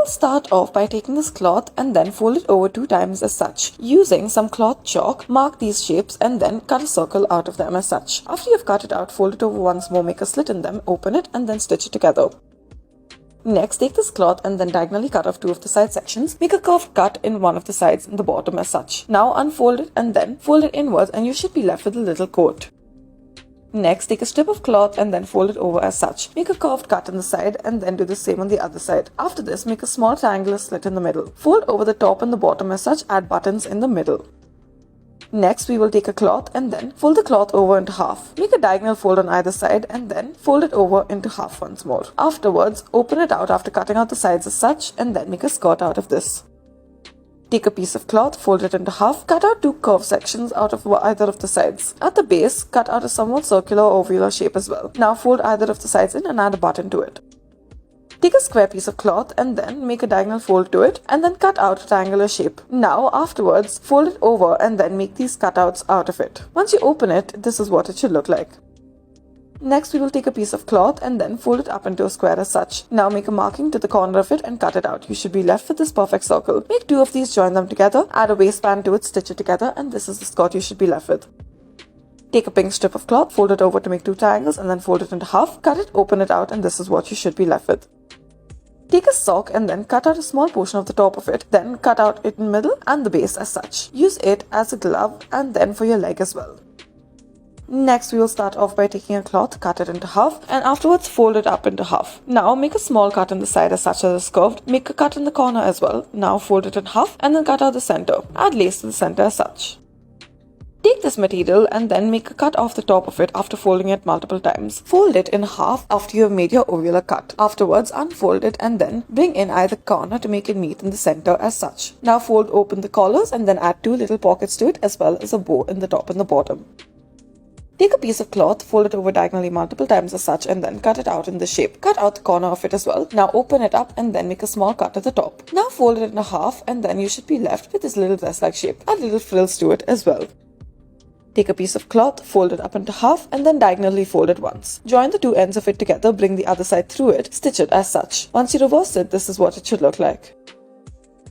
will start off by taking this cloth and then fold it over 2 times as such. Using some cloth chalk, mark these shapes and then cut a circle out of them as such. After you've cut it out, fold it over once more, make a slit in them, open it and then stitch it together. Next, take this cloth and then diagonally cut off 2 of the side sections. Make a curved cut in one of the sides in the bottom as such. Now unfold it and then fold it inwards and you should be left with a little coat. Next, take a strip of cloth and then fold it over as such. Make a curved cut in the side and then do the same on the other side. After this, make a small triangular slit in the middle. Fold over the top and the bottom as such, add buttons in the middle. Next, we will take a cloth and then fold the cloth over into half. Make a diagonal fold on either side and then fold it over into half once more. Afterwards, open it out after cutting out the sides as such and then make a skirt out of this. Take a piece of cloth, fold it into half, cut out 2 curved sections out of either of the sides. At the base, cut out a somewhat circular or ovular shape as well. Now fold either of the sides in and add a button to it. Take a square piece of cloth and then make a diagonal fold to it and then cut out a triangular shape. Now afterwards, fold it over and then make these cutouts out of it. Once you open it, this is what it should look like. Next, we will take a piece of cloth and then fold it up into a square as such. Now make a marking to the corner of it and cut it out. You should be left with this perfect circle. Make 2 of these, join them together, add a waistband to it, stitch it together, and this is the skirt you should be left with. Take a pink strip of cloth, fold it over to make 2 triangles and then fold it into half, cut it, open it out, and this is what you should be left with. Take a sock and then cut out a small portion of the top of it, then cut out it in the middle and the base as such. Use it as a glove and then for your leg as well. Next, we will start off by taking a cloth, cut it into half and afterwards fold it up into half. Now make a small cut in the side as such as it's curved. Make a cut in the corner as well. Now fold it in half and then cut out the center. Add lace to the center as such. Take this material and then make a cut off the top of it after folding it multiple times. Fold it in half after you have made your ovular cut. Afterwards, unfold it and then bring in either corner to make it meet in the center as such. Now fold open the collars and then add 2 little pockets to it as well as a bow in the top and the bottom. Take a piece of cloth, fold it over diagonally multiple times as such and then cut it out in this shape. Cut out the corner of it as well. Now open it up and then make a small cut at the top. Now fold it in half and then you should be left with this little dress-like shape. Add little frills to it as well. Take a piece of cloth, fold it up into half and then diagonally fold it once. Join the 2 ends of it together, bring the other side through it, stitch it as such. Once you reverse it, this is what it should look like.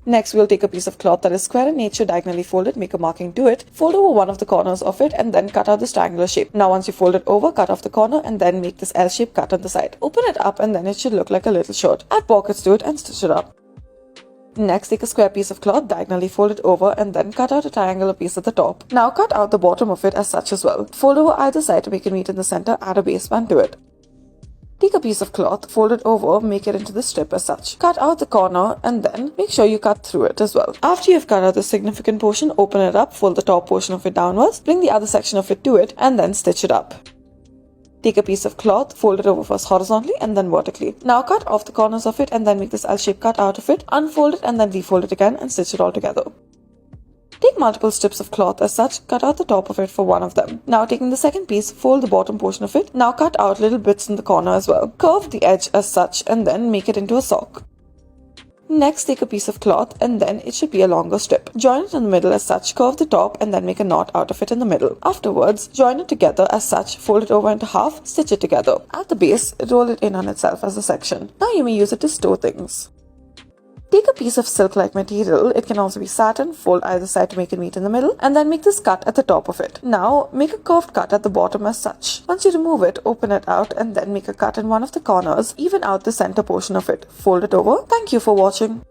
Next, we'll take a piece of cloth that is square in nature, diagonally fold it, make a marking to it, fold over one of the corners of it and then cut out this triangular shape. Now once you fold it over, cut off the corner and then make this L-shaped cut on the side. Open it up and then it should look like a little shirt. Add pockets to it and stitch it up. Next, take a square piece of cloth, diagonally fold it over and then cut out a triangular piece at the top. Now cut out the bottom of it as such as well. Fold over either side to make it meet in the center, add a waistband to it. Take a piece of cloth, fold it over, make it into the strip as such. Cut out the corner and then make sure you cut through it as well. After you've cut out the significant portion, open it up, fold the top portion of it downwards, bring the other section of it to it and then stitch it up. Take a piece of cloth, fold it over first horizontally and then vertically. Now cut off the corners of it and then make this L-shaped cut out of it, unfold it and then refold it again and stitch it all together. Take multiple strips of cloth as such, cut out the top of it for one of them. Now taking the second piece, fold the bottom portion of it. Now cut out little bits in the corner as well. Curve the edge as such and then make it into a sock. Next, take a piece of cloth and then it should be a longer strip. Join it in the middle as such, curve the top and then make a knot out of it in the middle. Afterwards, join it together as such, fold it over into half, stitch it together. At the base, roll it in on itself as a section. Now you may use it to store things. Take a piece of silk-like material, it can also be satin, fold either side to make it meet in the middle, and then make this cut at the top of it. Now, make a curved cut at the bottom as such. Once you remove it, open it out and then make a cut in one of the corners, even out the center portion of it. Fold it over. Thank you for watching.